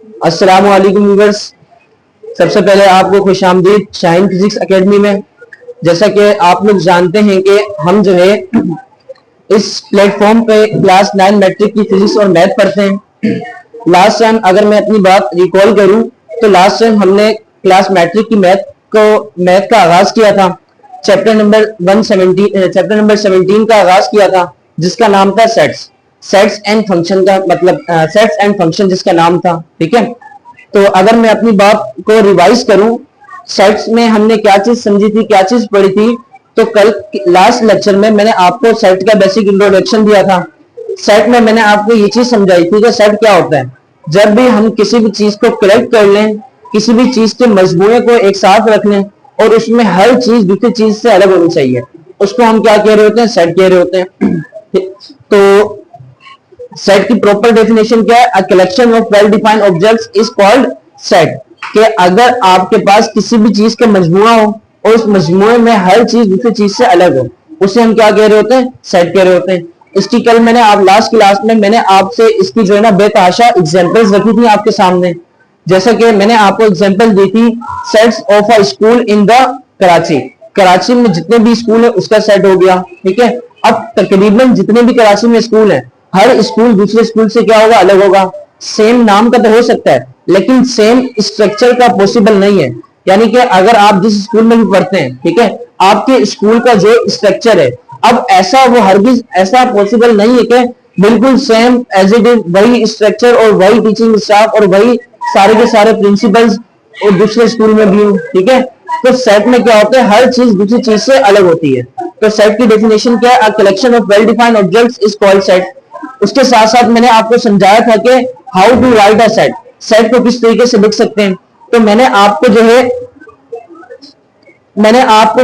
अस्सलाम वालेकुम व्यूअर्स। सबसे पहले आपको खुशामदीद शाहीन फिजिक्स एकेडमी में। जैसा कि आप लोग जानते हैं कि हम जो है इस प्लेटफॉर्म पे क्लास 9 मैट्रिक की फिजिक्स और मैथ पढ़ते हैं। लास्ट टाइम अगर मैं अपनी बात रिकॉल करूं तो लास्ट टाइम हमने क्लास मैट्रिक की मैथ का आगाज किया था। चैप्टर नंबर 17 का आगाज किया था, जिसका नाम था सेट्स एंड फंक्शन का मतलब सेट्स एंड फंक्शन जिसका नाम था। ठीक है, तो अगर मैं अपनी बात को रिवाइज करूं, सेट्स में हमने क्या चीज समझी थी, क्या चीज पढ़ी थी। तो कल लास्ट लेक्चर में मैंने आपको सेट का बेसिक इंट्रोडक्शन दिया था। सेट में मैंने आपको ये चीज समझाई थी कि सेट क्या होता है। जब भी हम किसी भी चीज को कलेक्ट कर लें, किसी भी चीज के मजमूए को एक साथ रख लें और उसमें हर चीज दूसरी चीज से अलग होनी चाहिए, उसको हम क्या कह रहे होते हैं, सेट कह रहे होते हैं। तो सेट की प्रॉपर डेफिनेशन क्या है? A collection of well defined objects is called set. कि अगर आपके पास किसी भी चीज का मजमूआ हो और उस मजमूए में हर चीज दूसरी चीज से अलग हो, उसे हम क्या कह रहे होते हैं, सेट कह रहे होते हैं। इसकी कल मैंने आप लास्ट क्लास में मैंने आपसे इसकी जो है ना बेतहाशा एग्जांपल्स रखी थी आपके सामने। जैसा कि मैंने आपको एग्जांपल दी थी sets of a school in the Karachi. Karachi में जितने भी स्कूल है उसका सेट हो गया। ठीक है, अब तकरीबन जितने भी कराची में स्कूल है, हर स्कूल दूसरे स्कूल से क्या होगा, अलग होगा। सेम नाम का तो हो सकता है लेकिन सेम स्ट्रक्चर का पॉसिबल नहीं है। यानी कि अगर आप जिस स्कूल में भी पढ़ते हैं, ठीक है, आपके स्कूल का जो स्ट्रक्चर है, अब ऐसा वो हरगिज ऐसा पॉसिबल नहीं है कि बिल्कुल सेम एज इट इज वही स्ट्रक्चर और वही टीचिंग स्टाफ और वही सारे के सारे प्रिंसिपल्स और दूसरे स्कूल में भी हो। ठीक है, तो सेट में क्या होता है, हर चीज दूसरी चीज से अलग होती है। तो सेट की डेफिनेशन क्या है? A collection of well defined objects is called set. उसके साथ साथ मैंने आपको समझाया था कि how to write a set, set को किस तरीके से लिख सकते हैं। तो मैंने आपको जो है मैंने आपको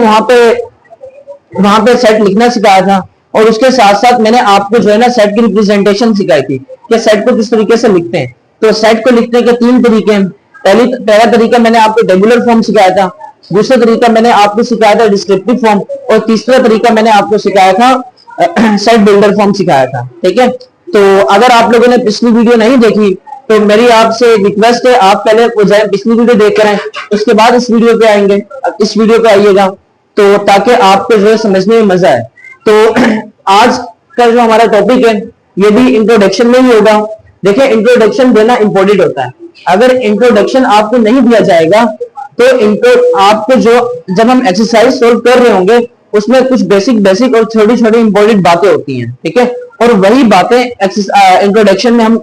वहां पे सेट लिखना सिखाया था और उसके साथ साथ मैंने आपको जो है ना सेट की रिप्रेजेंटेशन सिखाई थी कि सेट को किस तरीके से लिखते हैं। तो सेट को लिखने के 3 तरीके हैं। पहला तरीका मैंने आपको टेबुलर फॉर्म सिखाया था, दूसरा तरीका मैंने आपको सिखाया था डिस्क्रिप्टिव फॉर्म और तीसरा तरीका मैंने आपको सिखाया था सेट बिल्डर फॉर्म सिखाया था। ठीक है, तो अगर आप लोगों ने पिछली वीडियो नहीं देखी तो मेरी आपसे रिक्वेस्ट है आप पहले पिछली वीडियो देख कर आए, उसके बाद इस वीडियो पे आएंगे, इस वीडियो पे आइएगा, तो ताकि आपको जो है समझने में मजा आए। तो आज का जो हमारा टॉपिक है ये भी इंट्रोडक्शन में ही होगा। देखिए, इंट्रोडक्शन देना इंपॉर्टेंट होता है। अगर इंट्रोडक्शन आपको नहीं दिया जाएगा तो आपको जो जब हम एक्सरसाइज सोल्व कर रहे होंगे उसमें कुछ बेसिक और छोटी छोटी इंपॉर्टेंट बातें होती हैं। ठीक है, और वही बातें इंट्रोडक्शन में हम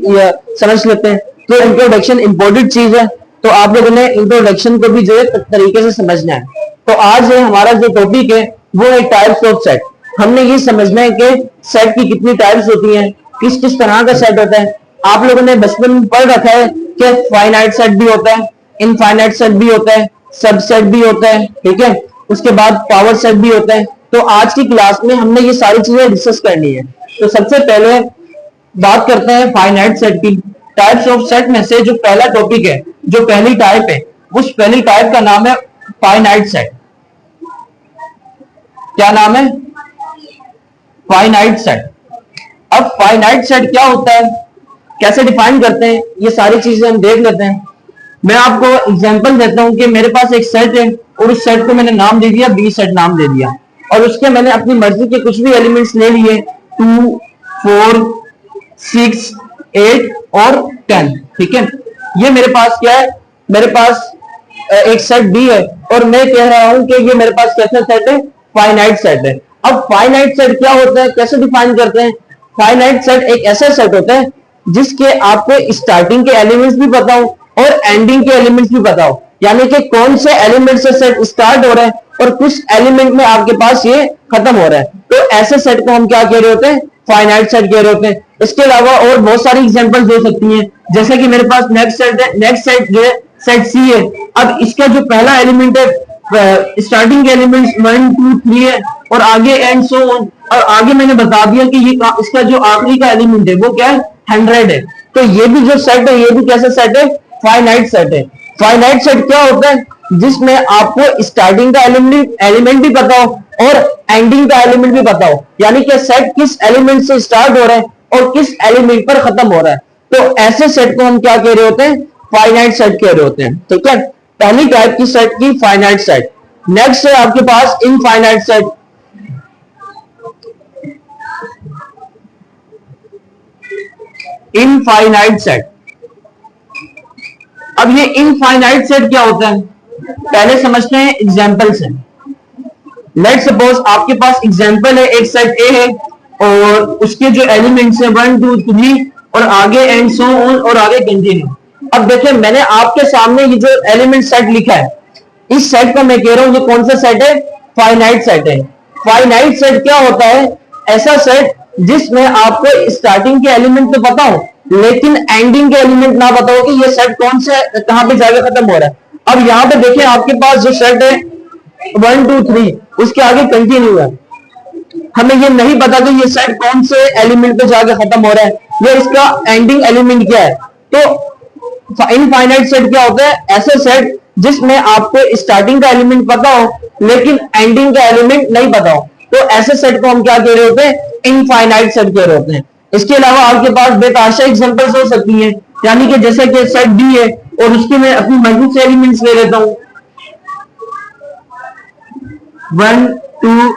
समझ लेते हैं। तो इंट्रोडक्शन इंपॉर्टेंट चीज है, तो आप लोगों ने इंट्रोडक्शन को भी जो है तरीके से समझना है। तो आज हमारा जो टॉपिक है वो है टाइप्स ऑफ सेट। हमने ये समझना है कि सेट की कितनी टाइप्स होती हैं, किस किस तरह का सेट होता है। आप लोगों ने बचपन में पढ़ रखा है कि फाइनाइट सेट भी होता है, इनफाइनाइट सेट भी होता है, सबसेट भी होता है। ठीक है, उसके बाद पावर सेट भी होता है। तो आज की क्लास में हमने ये सारी चीजें डिस्कस करनी है। तो सबसे पहले बात करते हैं फाइनाइट सेट की। टाइप्स ऑफ सेट में से जो पहला टॉपिक है, जो पहली टाइप है, उस पहली टाइप का नाम है फाइनाइट सेट। क्या नाम है? Finite set. अब फाइनाइट सेट क्या होता है, कैसे डिफाइन करते हैं, ये सारी चीजें हम देख लेते हैं। मैं आपको एग्जांपल देता हूं कि मेरे पास एक सेट है और उस सेट को मैंने नाम दे दिया बी सेट नाम दे दिया, और उसके मैंने अपनी मर्जी के कुछ भी एलिमेंट्स ले लिए 2, 4, 6, 8 और 10। ठीक है, ये मेरे पास क्या है, मेरे पास एक सेट बी है और मैं कह रहा हूं कि ये मेरे पास कैसा सेट है, फाइनाइट सेट है। अब फाइनाइट सेट क्या होता है, कैसे डिफाइन करते हैं? फाइनाइट सेट एक ऐसा सेट होता है जिसके आपको स्टार्टिंग के एलिमेंट्स भी पता हो और एंडिंग के एलिमेंट्स भी पता हो, यानी कि कौन से एलिमेंट से सेट स्टार्ट हो रहा है और कुछ एलिमेंट में आपके पास ये खत्म हो रहा है। तो ऐसे सेट को हम क्या कह रहे होते हैं, फाइनाइट सेट कह रहे होते हैं। इसके अलावा और बहुत सारी एग्जांपल्स हो सकती हैं, जैसे कि मेरे पास नेक्स्ट सेट है, नेक्स्ट सेट जो है सेट सी है। अब इसका जो पहला एलिमेंट है, स्टार्टिंग एलिमेंट्स 1, 2, 3 है और आगे एंड सो ऑन, और आगे मैंने बता दिया कि ये इसका जो आखिरी का एलिमेंट है वो क्या है, 100 है। तो ये भी जो सेट है ये भी कैसा सेट है, फाइनाइट सेट है। फाइनाइट सेट क्या होता है, जिसमें आपको स्टार्टिंग का एलिमेंट भी पता हो और एंडिंग का एलिमेंट भी पता हो, यानी कि सेट किस एलिमेंट से स्टार्ट हो रहा है और किस एलिमेंट पर खत्म हो रहा है। तो ऐसे सेट को हम क्या कह रहे होते हैं, फाइनाइट सेट कह रहे होते हैं, ठीक है। पहली टाइप की सेट की फाइनाइट सेट। नेक्स्ट है आपके पास इनफाइनाइट सेट। इनफाइनाइट सेट, अब ये इनफाइनाइट सेट क्या होता है पहले समझते हैं एग्जांपल से। लेट सपोज आपके पास एग्जांपल है, एक सेट ए है और उसके जो एलिमेंट्स हैं 1 2 3 और आगे एंड सो ऑन और आगे कंटिन्यू। अब देखिए मैंने आपके सामने ये जो एलिमेंट सेट लिखा है, इस सेट को मैं कह रहा हूं ये कौन सा सेट है, फाइनाइट सेट है। फाइनाइट सेट क्या होता है, ऐसा सेट जिसमें आपको स्टार्टिंग के एलिमेंट तो पता हो लेकिन एंडिंग के एलिमेंट ना पता हो कि ये सेट कौन से कहां पे जाके खत्म हो रहा है। अब यहाँ पे देखिए आपके पास जो सेट है 1 2 3 उसके आगे कंटिन्यू है, हमें ये नहीं पता कि ये सेट कौन से एलिमेंट पे जाके खत्म हो रहा है, ये इसका एंडिंग एलिमेंट क्या है। तो इनफाइनाइट सेट क्या होता है, ऐसे सेट जिसमें आपको स्टार्टिंग का एलिमेंट पता हो लेकिन एंडिंग का एलिमेंट नहीं पता हो, तो ऐसे सेट को हम क्या कह रहे होते हैं, इनफाइनाइट सेट कह रहे होते हैं। इसके अलावा आपके पास बेतहाशा एग्जांपल्स हो सकती हैं, यानी कि जैसे कि सेट डी है और उसके मैं अपनी मर्जी से एलिमेंट्स ले लेता हूं 1 2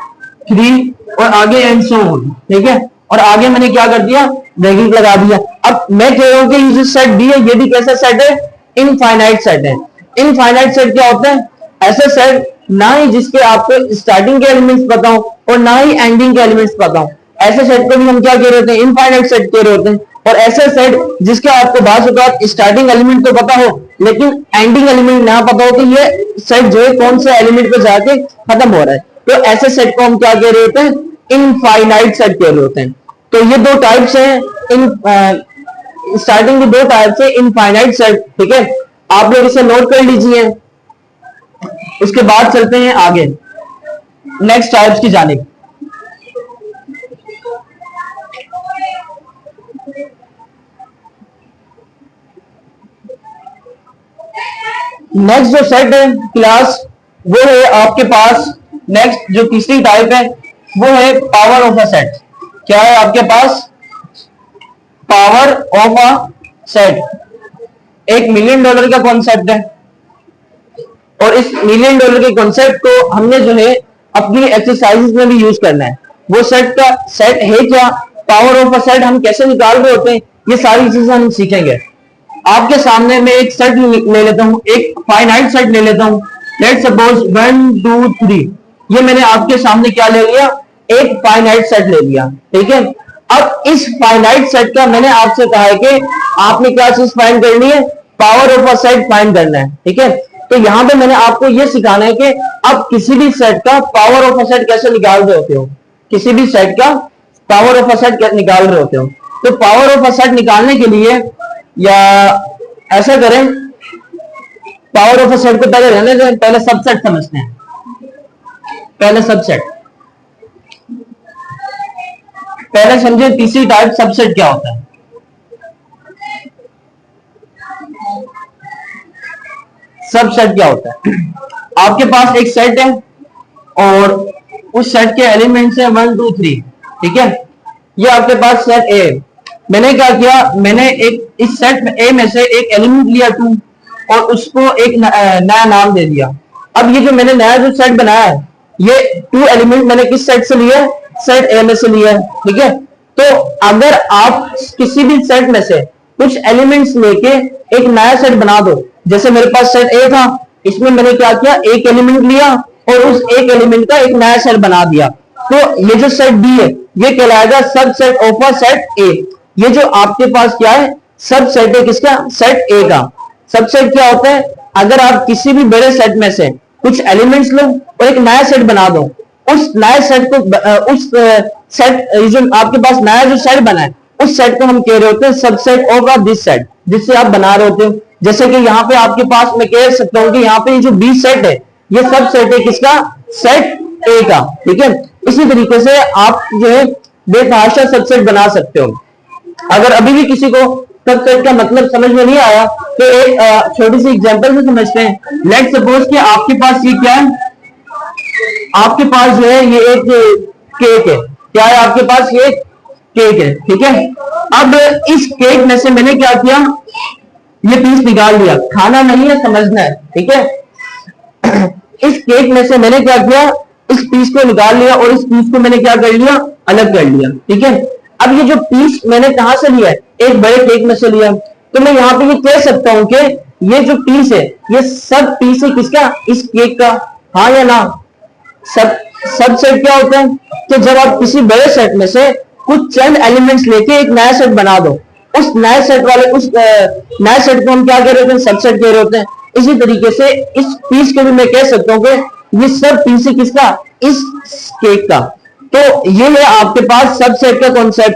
3 और आगे एंड सो ऑन, ठीक है। और आगे मैंने क्या कर दिया, ब्रैकेट लगा दिया। अब मैं कह रहा हूं कि ये जो सेट डी है ये भी कैसा सेट है, इनफाइनाइट सेट है। इनफाइनाइट सेट क्या होता है, ऐसे सेट ना ही जिसके आपको स्टार्टिंग के एलिमेंट्स पता हो और ना ही एंडिंग के एलिमेंट्स पता हो, ऐसे सेट को भी हम क्या कह रहे होते हैं, इनफाइनाइट सेट कह रहे होते हैं। और ऐसे सेट जिसके आपको बात स्टार्टिंग एलिमेंट तो पता हो लेकिन एंडिंग एलिमेंट ना पता हो कि ये सेट जो है कौन से एलिमेंट पे जाके खत्म हो रहा है, तो ऐसे सेट को हम क्या कह रहे होते हैं, इनफाइनाइट सेट कह रहे होते हैं। तो ये दो टाइप्स हैं, इन स्टार्टिंग की दो टाइप्स है इनफाइनाइट सेट, ठीक है। आप लोग इसे नोट कर लीजिए, उसके बाद चलते हैं आगे नेक्स्ट टाइप्स की जानिब। नेक्स्ट जो सेट है क्लास वो है आपके पास, नेक्स्ट जो तीसरी टाइप है वो है पावर ऑफ अ सेट। क्या है आपके पास, power of a set. $1 million का कॉन्सेप्ट है और इस $1 मिलियन के कॉन्सेप्ट को हमने जो है अपनी एक्सरसाइजेस में भी यूज करना है। वो सेट का सेट है क्या, पावर ऑफ अ सेट हम कैसे निकाल रहे होते हैं, ये सारी चीजें हम सीखेंगे। आपके सामने मैं एक सेट ले लेता हूं, एक फाइनाइट सेट ले लेता हूं। लेट्स सपोज 1 2 3, ये मैंने आपके सामने क्या ले लिया, एक फाइनाइट सेट ले लिया, ठीक है। अब इस फाइनाइट सेट का मैंने आपसे कहा है कि आपने क्या चीज फाइंड करनी है, power of a set find करना है, ठीक है। तो यहां पे मैंने आपको यह सिखाना है कि आप किसी भी सेट का पावर ऑफ अ सेट कैसे निकाल रहे होते हो, किसी भी सेट का पावर ऑफ अ सेट निकाल रहे होते हो। तो पावर ऑफ अ सेट निकालने के लिए या ऐसा करें, पावर ऑफ अ सेट को पहले रहने दें, पहले सबसेट समझते हैं। पहले सबसेट, पहले समझे तीसरी टाइप सबसेट क्या होता है। सबसेट क्या होता है, आपके पास एक सेट है और उस सेट के एलिमेंट्स हैं 1 2 3, ठीक है। ये आपके पास सेट ए, मैंने क्या किया, मैंने एक इस सेट ए में से एक एलिमेंट लिया 2 और उसको एक नया नाम दे दिया। अब ये जो मैंने नया जो सेट बनाया है, ये 2 एलिमेंट मैंने किस सेट से लिया, सेट ए में से लिया है, ठीक है। तो अगर आप किसी भी सेट में से कुछ एलिमेंट्स लेके एक नया सेट बना दो, जैसे मेरे पास सेट ए था, इसमें मैंने क्या किया, एक एलिमेंट लिया और उस एक एलिमेंट का एक नया सेट बना दिया, तो ये जो सेट बी है ये कहलाएगा सबसेट ऑफ अ सेट ए। ये जो आपके पास क्या है, सबसेट है किसका, सेट ए का। सबसेट क्या होता है, अगर आप किसी भी बड़े सेट में से कुछ एलिमेंट्स लो और एक नया सेट बना दो, उस नए सेट को उस सेट जो आपके पास नया जो सेट बना है उस सेट को हम कह रहे होते हैं सबसेट ऑफ दिस सेट, जिससे आप बना रहे होते हो। जैसे कि यहाँ पे आपके पास मैं कह सकता हूँ कि यहाँ पे जो बी सेट है ये सब सेट है किसका, सेट ए का, ठीक है। इसी तरीके से आप जो है बेतहाशा सबसेट बना सकते हो। अगर अभी भी किसी को सबसेट का मतलब समझ में नहीं आया तो एक छोटी सी एग्जांपल से समझते हैं। लेट्स सपोज कि आपके पास ये क्या है, आपके पास जो है ये एक केक है, क्या है आपके पास, ये केक है, ठीक है। अब इस केक में से मैंने क्या किया, ये पीस निकाल दिया, खाना नहीं है, समझना है, ठीक है। इस केक में से मैंने क्या किया, इस पीस को निकाल लिया और इस पीस को मैंने क्या कर लिया, अलग कर लिया, ठीक है। अब ये जो पीस मैंने कहां से लिया है, एक बड़े केक में से लिया, तो मैं यहाँ पे ये कह सकता हूं कि ये जो पीस है ये सब पीस है किसका, इस केक का, हाँ या ना। सब सेट क्या होता है कि जब आप किसी बड़े सेट में से कुछ चंद एलिमेंट्स लेके एक नया सेट बना दो, उस नए सेट नए सेट को हम क्या कह रहे होते हैं, सबसेट कह रहे होते हैं। इसी तरीके से इस पीस के भी मैं कह सकता हूं कि ये सब पीस है किसका, इस केक का। तो ये है आपके पास सबसेट का कॉन्सेप्ट।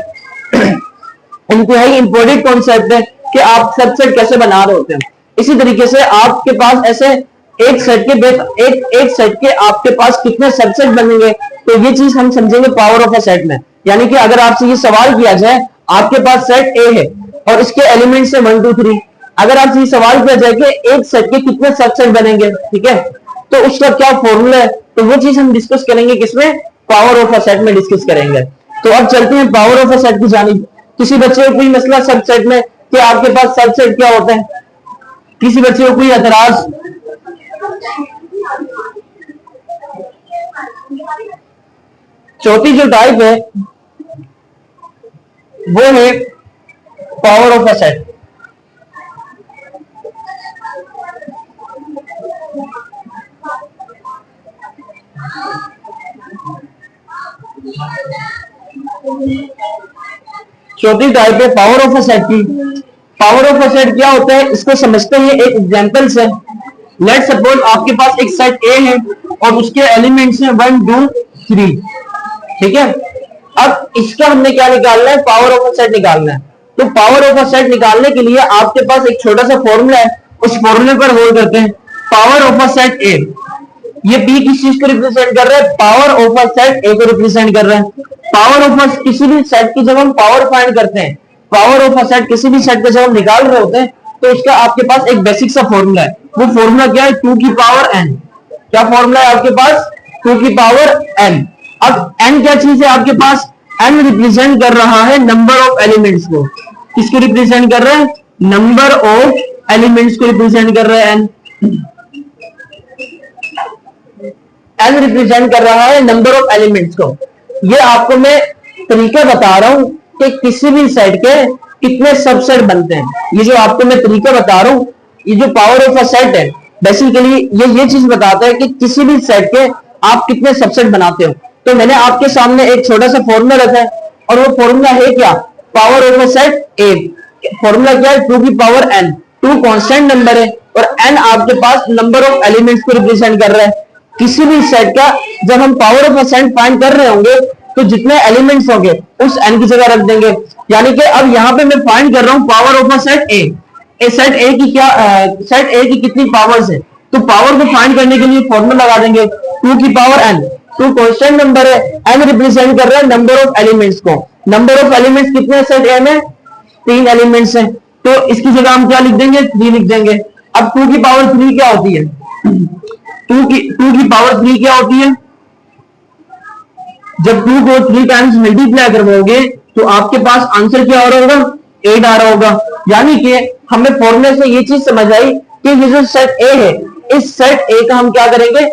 इंतहाई इंपॉर्टेंट कॉन्सेप्ट है कि आप सबसेट कैसे बना रहे होते हैं। इसी तरीके से आपके पास ऐसे एक सेट के आपके पास कितने सबसेट बनेंगे, तो ये चीज हम समझेंगे पावर ऑफ अ सेट में। यानी कि अगर आपसे ये सवाल किया जाए, आपके पास सेट ए है और इसके एलिमेंट्स है 1 2 3, अगर आपसे ये सवाल किया जाए कि एक सेट के कितने सबसेट बनेंगे, ठीक है, तो उसका क्या फॉर्मूला है, तो वो चीज हम डिस्कस करेंगे किसमें, पावर ऑफ अ सेट में डिस्कस करेंगे। तो अब चलते हैं पावर ऑफ अ सेट की जानिब। किसी बच्चे को कोई मसला सबसेट में कि आपके पास सबसेट क्या होता है, किसी बच्चे को कोई एतराज? चौथी जो टाइप है वो है पावर ऑफ अ सेट। चौथी टाइप है पावर ऑफ अ सेट की। पावर ऑफ अ सेट क्या होता है, इसको समझते हैं एक एग्जांपल से। लेट सपोज आपके पास एक सेट ए है और उसके एलिमेंट्स हैं 1 2 3, ठीक है। अब इसका हमने क्या निकालना है, पावर ऑफ अ सेट निकालना है। तो पावर ऑफ अ सेट निकालने के लिए आपके पास एक छोटा सा फॉर्मूला है, उस फॉर्मूले पर होल्ड करते हैं। पावर ऑफ अ सेट ए, ये पी किस चीज को रिप्रेजेंट कर रहा है, पावर ऑफ अ सेट ए को रिप्रेजेंट कर रहा है। पावर ऑफ अ किसी भी सेट की जब हम पावर फाइंड करते हैं, पावर ऑफ अ सेट किसी भी सेट का जब हम निकाल रहे होते हैं, तो इसका आपके पास एक बेसिक सा फॉर्मूला है। वो फॉर्मूला क्या है, 2 की पावर n। क्या फॉर्मूला है आपके पास, 2 की पावर n। अब n क्या चीज है आपके पास, n रिप्रेजेंट कर रहा है नंबर ऑफ एलिमेंट्स को। किसको रिप्रेजेंट कर रहा है, नंबर ऑफ एलिमेंट्स को रिप्रेजेंट कर रहा है n। n रिप्रेजेंट कर रहा है नंबर ऑफ एलिमेंट्स को। ये आपको मैं तरीका बता रहा हूं कि किसी भी सेट के कितने सबसेट बनते हैं। ये जो आपको मैं तरीका बता रहा हूं, ये जो पावर ऑफ अ सेट है, बेसिकली ये चीज बताता है कि किसी भी सेट के आप कितने सबसेट बनाते हो। तो मैंने आपके सामने एक छोटा सा फॉर्मूला रखा है और वो फॉर्मूला है क्या, power of a set A. Formula क्या है, 2 की पावर n। 2 कांस्टेंट नंबर है और n आपके पास नंबर ऑफ एलिमेंट्स को रिप्रेजेंट कर रहा है। किसी भी सेट का जब हम power of a set find कर रहे होंगे, तो जितने एलिमेंट्स होंगे उस n की जगह रख देंगे। यानी कि अब यहाँ पे मैं फाइंड कर रहा हूँ power of a set A. Set ए की क्या, सेट ए की कितनी पावर्स है, तो पावर को फाइंड करने के लिए फॉर्मूला लगा देंगे 2 की पावर n। 2 कांस्टेंट नंबर है, n रिप्रेजेंट कर रहा है नंबर ऑफ एलिमेंट्स को। नंबर ऑफ एलिमेंट्स कितने हैं सेट ए में, 3 एलिमेंट्स हैं, तो इसकी जगह हम क्या लिख देंगे, 3 लिख देंगे। अब 2 की पावर 3 क्या होती है, 2 की पावर 3 क्या होती है, जब 2 को 3 टाइम्स मल्टीप्लाई करवाओगे तो आपके पास आंसर क्या आ रहा होगा, 8 आ रहा होगा। यानी कि हमें फॉर्मूले से ये चीज समझ आई कि ये जो सेट ए है, इस सेट ए का हम क्या करेंगे,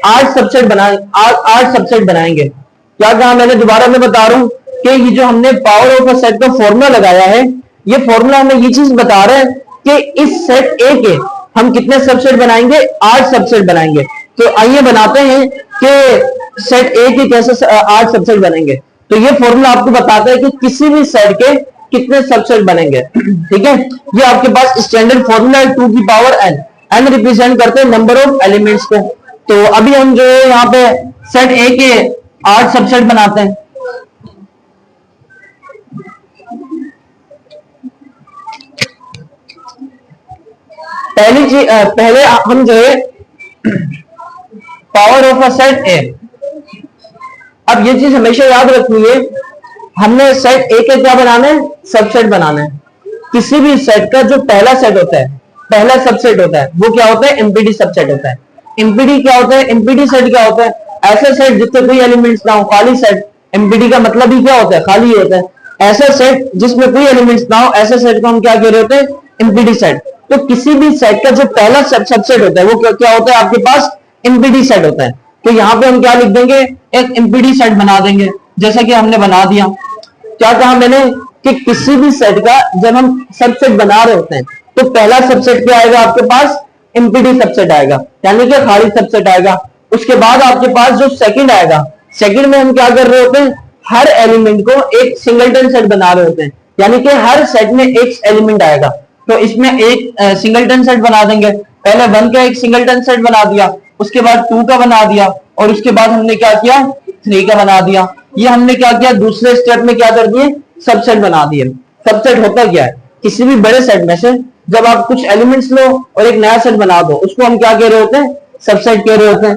8 सबसेट बनाएंगे। क्या कहा मैंने, दोबारा मैं बता रहा हूं कि ये जो हमने पावर ऑफ अ सेट का फॉर्मूला लगाया है, ये फॉर्मूला हमें ये चीज बता रहा है कि इस सेट ए के हम कितने सबसेट बनाएंगे, 8 सबसेट बनाएंगे। तो आइए बनाते हैं कि सेट ए के कैसे 8 सबसेट बनेंगे। तो ये फॉर्मूला आपको बताता है कि किसी भी सेट के कितने सबसेट बनेंगे, ठीक है। ये आपके पास स्टैंडर्ड फॉर्मूला है 2 की पावर n। n रिप्रेजेंट करते हैं नंबर ऑफ एलिमेंट्स को। तो अभी हम जो है यहाँ पे सेट ए के 8 सबसेट बनाते हैं। पहले हम जो है पावर ऑफ अ सेट ए। अब ये चीज हमेशा याद रखनी है, हमने सेट ए के क्या बनाना है, सबसेट बनाना है। किसी भी सेट का जो पहला सेट होता है, पहला सबसेट होता है, वो क्या होता है, एमपीडी सबसेट होता है। एमपीडी क्या होता है, एमपीडी सेट क्या होता है, ऐसा सेट जिसमें कोई एलिमेंट्स ना हो, खाली सेट। एमपीडी का मतलब ही क्या होता है, खाली होता है। ऐसा सेट जिसमें कोई एलिमेंट्स ना हो, ऐसे सेट को हम क्या कह रहे होते हैं, एमपीटी सेट। तो किसी भी सेट का जो पहला सबसेट होता है वो क्या होता है आपके पास, एमपीटी सेट होता है। तो यहाँ पे हम क्या लिख देंगे, एक एमपीटी सेट बना देंगे, जैसा कि हमने बना दिया। क्या कहा मैंने कि किसी भी सेट का जब हम सबसेट बना रहे होते हैं तो पहला सबसेट क्या आएगा आपके पास, एमपीटी सबसेट आएगा, यानी कि खाली सबसेट आएगा। उसके बाद आपके पास जो सेकंड आएगा, सेकंड में हम क्या कर रहे होते हैं, हर एलिमेंट को एक सिंगलटन सेट बना रहे होते हैं, यानी कि हर सेट में एक एलिमेंट आएगा। तो इसमें एक सिंगलटन सेट बना देंगे। पहले 1 का एक सिंगलटन सेट बना दिया, उसके बाद 2 का बना दिया, और उसके बाद हमने क्या किया, 3 का बना दिया। ये हमने क्या किया, दूसरे स्टेप में क्या कर दिए, सबसेट बना दिए। सबसेट होता क्या है, किसी भी बड़े सेट में से जब आप कुछ एलिमेंट्स लो और एक नया सेट बना दो, उसको हम क्या कह रहे होते हैं, सबसेट कह रहे होते हैं।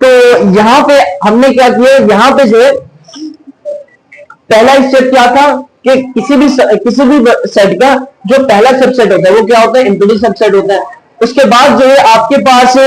तो यहाँ पे हमने क्या किया, यहाँ पे जो है पहला स्टेप क्या था कि किसी भी सेट का जो पहला सबसेट होता है वो क्या होता है, एमपीटी सबसेट होता है। उसके बाद जो है आपके पास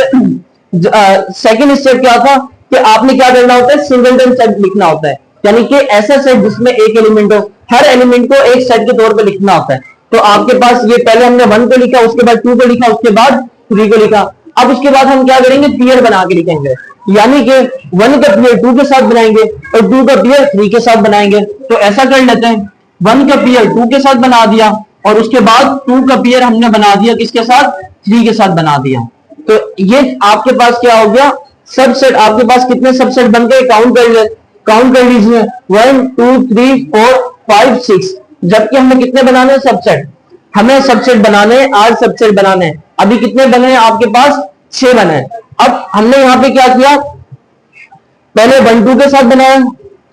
सेकंड स्टेप क्या था कि आपने क्या करना होता है, सिंगलटन सेट लिखना होता है, यानी कि ऐसा सेट जिसमें एक एलिमेंट हो, हर एलिमेंट को एक सेट के तौर पे लिखना होता है। तो आपके पास ये पहले हमने 1 को लिखा, उसके बाद 2 को लिखा, उसके बाद 3 को लिखा। अब उसके बाद हम क्या करेंगे, पेयर बना के लिखेंगे, यानी कि 1 का पेयर 2 के साथ बनाएंगे और 2 का पेयर 3 के साथ बनाएंगे। तो ऐसा कर लेते हैं, 1 का पेयर 2 के साथ बना दिया और उसके बाद 2 का पेयर हमने बना दिया किसके साथ, 3 के साथ बना दिया। तो ये आपके पास क्या हो गया, सबसेट। आपके पास कितने सबसेट बन गए, काउंट कर लीजिए, 1 2 3 4 5 6। जबकि हमें कितने बनाने हैं सबसेट, हमें सबसेट बनाने 8 सबसेट बनाने हैं। अभी कितने बने हैं आपके पास, 6 बने हैं। अब हमने यहाँ पे क्या किया, पहले 1 2 के साथ बनाया,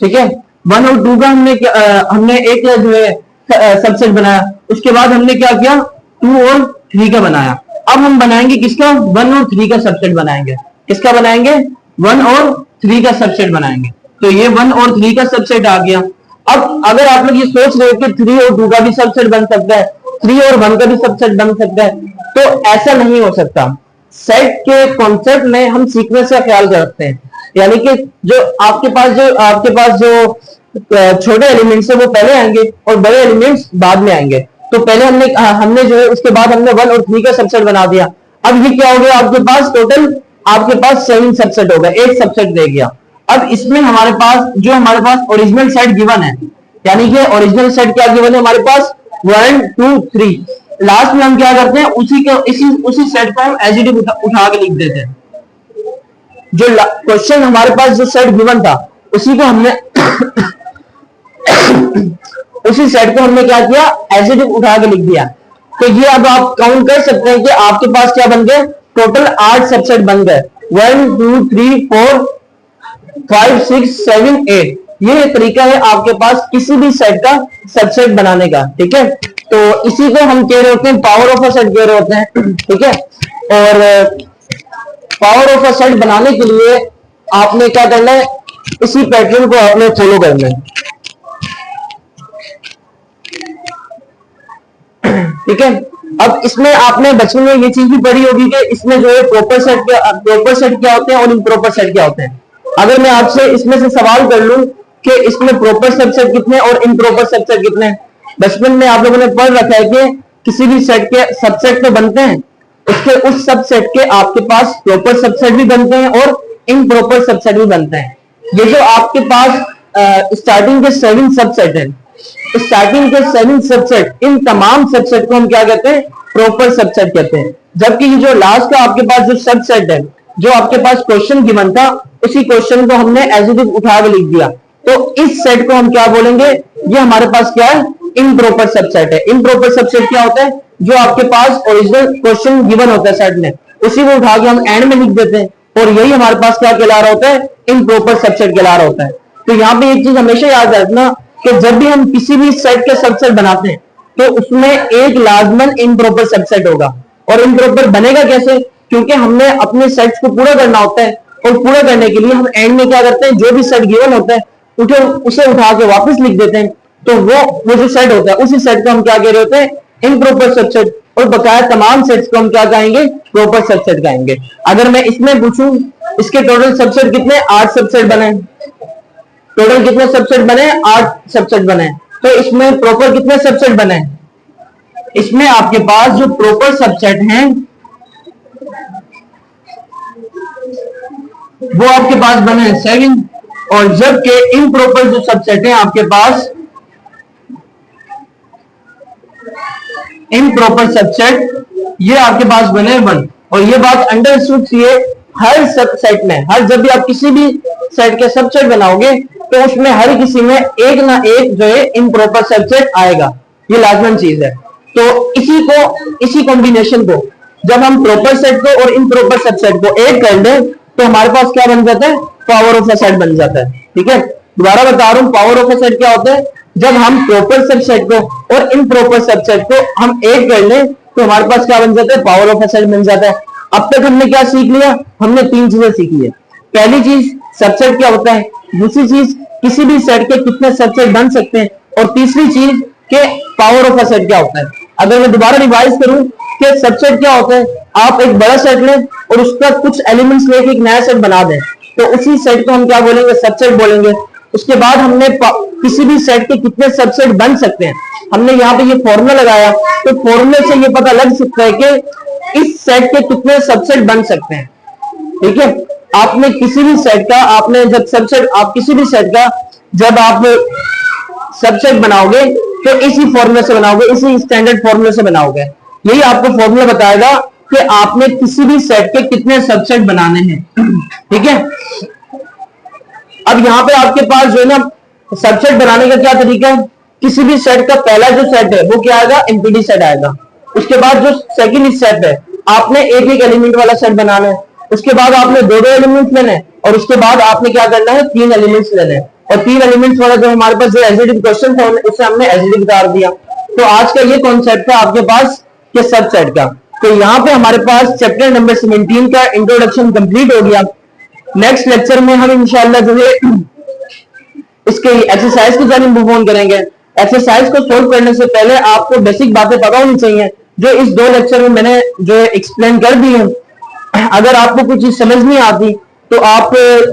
ठीक है, 1 और 2 का हमने एक जो है सबसेट बनाया। उसके बाद हमने क्या किया, 2 और 3 का बनाया। अब हम बनाएंगे किसका, 1 और 3 का सबसेट बनाएंगे। किसका बनाएंगे, 1 और 3 का सबसेट बनाएंगे। तो ये 1 और 3 का सबसेट आ गया। अब अगर आप लोग ये सोच रहे हो कि 3 और 2 का भी सबसेट बन सकता है, 3 और 1 का भी सबसेट बन सकता है, तो ऐसा नहीं हो सकता। सेट के कॉन्सेप्ट में हम सीक्वेंस का ख्याल रखते हैं, यानी कि जो आपके पास जो छोटे एलिमेंट्स है वो पहले आएंगे और बड़े एलिमेंट्स बाद में आएंगे। तो पहले हमने जो है उसके बाद हमने 1 और 3 का सबसेट बना दिया। अब ये क्या हो गया, आपके पास टोटल आपके पास 7 सबसेट हो गए, एक सबसेट दे गया। अब इसमें हमारे पास ओरिजिनल सेट गिवन है, यानी कि ओरिजिनल सेट क्या गिवन है हमारे पास, 1 2 3। लास्ट में हम क्या करते हैं, उसी सेट को हम एज इट इज उठा के लिख देते हैं। जो क्वेश्चन हमारे पास जो सेट गिवन था उसी को हमने उसी सेट को हमने क्या किया, एज इट इज उठा के लिख दिया। तो ये अब आप काउंट कर सकते हैं कि आपके पास क्या बन गए, टोटल 8 सबसेट बन गए, 1 2 3 4 5 6 7 8। ये तरीका है आपके पास किसी भी सेट का सबसेट बनाने का, ठीक है। तो इसी को हम कह रहे होते हैं पावर ऑफ अ सेट कह रहे होते हैं, ठीक है। और पावर ऑफ अ सेट बनाने के लिए आपने क्या करना है, इसी पैटर्न को आपने फॉलो करना है, ठीक है। अब इसमें आपने बचपन में ये चीज भी पढ़ी होगी कि इसमें जो है प्रॉपर सेट क्या होते हैं और इम्प्रॉपर सेट क्या होते हैं। अगर मैं आपसे इसमें से सवाल कर लूं कि इसमें प्रॉपर सबसेट कितने और इम्प्रॉपर सबसेट कितने, बचपन में आप लोगों ने पढ़ रखा है कि किसी भी सेट के सबसेट तो बनते हैं, उसके उस सबसेट के आपके पास प्रॉपर सबसेट भी बनते हैं और इम्प्रॉपर सबसेट भी बनते हैं। ये जो आपके पास स्टार्टिंग के 7 सबसेट है, स्टार्टिंग के 7 सबसेट, इन तमाम सबसेट को हम क्या कहते हैं, प्रॉपर सबसेट कहते हैं। जबकि ये जो लास्ट का आपके पास जो सबसेट है, जो आपके पास क्वेश्चन गिवन था, उसी क्वेश्चन को हमने एज इट इज उठा के लिख दिया। तो इस सेट को हम क्या बोलेंगे, ये हमारे पास क्या है, इम्प्रॉपर सबसेट है। इम्प्रॉपर सबसेट क्या होता है, जो आपके पास ओरिजिनल क्वेश्चन गिवन होता है सेट में, उसी को उठा के हम एंड में लिख देते हैं, और यही हमारे पास क्या कहला रहा होता है, इम्प्रॉपर सबसेट कहला रहा होता है। तो यहाँ पे एक चीज हमेशा याद रखना कि जब भी हम किसी भी सेट के सबसेट बनाते हैं तो उसमें एक लाजमन इम्प्रॉपर सबसेट होगा। और इम्प्रॉपर बनेगा कैसे, क्योंकि हमने अपने सेट्स को पूरा करना होता है, और पूरा करने के लिए हम एंड में क्या करते हैं, जो भी सेट गिवन होता है उसे उठा के वापस लिख देते हैं। तो वो जो सेट होता है उसी सेट को हम क्या कह रहे होते हैं, इम्प्रॉपर सबसेट। और बकाया तमाम सेट्स को हम क्या कहेंगे, प्रॉपर सबसेट कहेंगे। अगर मैं इसमें पूछूं इसके टोटल सबसेट कितने, 8 सबसेट बने, टोटल कितने सबसेट बने, 8 सबसेट बने। तो इसमें प्रॉपर कितने सबसेट बने, इसमें आपके पास जो प्रॉपर सबसेट हैं वो आपके पास बने हैं 7, और जबकि इम्प्रॉपर जो सबसेट है आपके पास इम्प्रॉपर सबसेट ये आपके पास बने 1। और ये बात अंडरस्टूड कीजिए, हर सबसेट में, हर जब भी आप किसी भी सेट के सबसेट बनाओगे तो उसमें हर किसी में एक ना एक जो है इम्प्रॉपर सबसेट आएगा, ये लाजमन चीज है। तो इसी कॉम्बिनेशन को जब हम प्रॉपर सेट को और इम्प्रॉपर सबसेट को ऐड कर दें तो हमारे पास क्या बन जाता है, पावर ऑफ अ सेट बन जाता है। ठीक है, दोबारा बता रहा हूं, पावर ऑफ अ सेट क्या होता है, जब हम प्रॉपर सबसेट को और इम्प्रॉपर सबसेट को हम ऐड कर लें तो हमारे पास क्या बन जाता है, पावर ऑफ अ सेट बन जाता है। अब तक हमने क्या सीख लिया, हमने 3 चीजें सीखी है। पहली चीज सबसेट क्या होता है, दूसरी चीज किसी भी सेट के कितने सबसेट बन सकते हैं, और तीसरी चीज के पावर ऑफ अ सेट क्या होता है। अगर मैं दोबारा रिवाइज करूं कि सबसेट क्या होता है, आप एक बड़ा सेट लें और उसका कुछ एलिमेंट्स लेके एक नया सेट बना दें तो उसी सेट को हम क्या बोलेंगे, सबसेट बोलेंगे। उसके बाद हमने किसी भी सेट के कितने सबसेट बन सकते हैं, हमने यहाँ पे ये फॉर्मूला लगाया, तो फॉर्मूले से ये पता लग सकता है कि इस सेट के कितने सबसेट बन सकते हैं। ठीक है, आपने किसी भी सेट का, आपने जब सबसेट, आप किसी भी सेट का जब आप सबसेट बनाओगे तो इसी फॉर्मूले से बनाओगे, इसी स्टैंडर्ड फॉर्मूले से बनाओगे। यही आपको फॉर्मूला बताएगा कि आपने किसी भी सेट के कितने सबसेट बनाने हैं। ठीक है, अब यहाँ पे आपके पास जो है ना सबसेट बनाने का क्या तरीका है, किसी भी सेट का पहला जो सेट है वो क्या आएगा, एमपीडी सेट आएगा। उसके बाद जो सेकंड सेट है आपने एक एक एलिमेंट वाला सेट बनाना है, उसके बाद आपने दो दो एलिमेंट्स लेने हैं, और उसके बाद आपने क्या करना है, 3 एलिमेंट्स लेने हैं। और 3 एलिमेंट्स वाला जो हमारे पास जो एसडीडी क्वेश्चन था उसे हमने एसडीडी उतार दिया। तो आज का ये कॉन्सेप्ट था आपके पास के सबसेट का। तो यहाँ पे हमारे पास चैप्टर नंबर 17 का इंट्रोडक्शन कंप्लीट हो गया। नेक्स्ट लेक्चर में हम इंशाल्लाह जो है इसके एक्सरसाइज की जानिब मूव ऑन करेंगे। एक्सरसाइज को सोल्व करने से पहले आपको बेसिक बातें पता होनी चाहिए जो इस 2 लेक्चर में मैंने जो एक्सप्लेन कर दी है। अगर आपको कुछ चीज समझ नहीं आती तो आप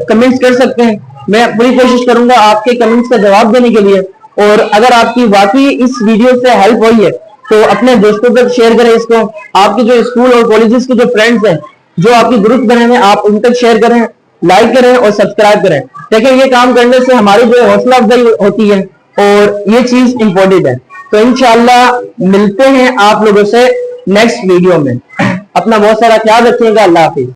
कमेंट्स कर सकते हैं, मैं पूरी कोशिश करूंगा आपके कमेंट्स का जवाब देने के लिए। और अगर आपकी वाकई इस वीडियो से हेल्प हुई है तो अपने दोस्तों तक शेयर करें इसको। आपके जो स्कूल और कॉलेजेस के जो फ्रेंड्स हैं, जो आपके ग्रुप बने हैं, आप उन तक शेयर करें, लाइक करें और सब्सक्राइब करें। देखिए, ये काम करने से हमारी जो हौसला अफजाई होती है और ये चीज इंपॉर्टेंट है। तो इंशाल्लाह मिलते हैं आप लोगों से नेक्स्ट वीडियो में। अपना बहुत सारा ख्याल रखिएगा। अल्लाह हाफिज।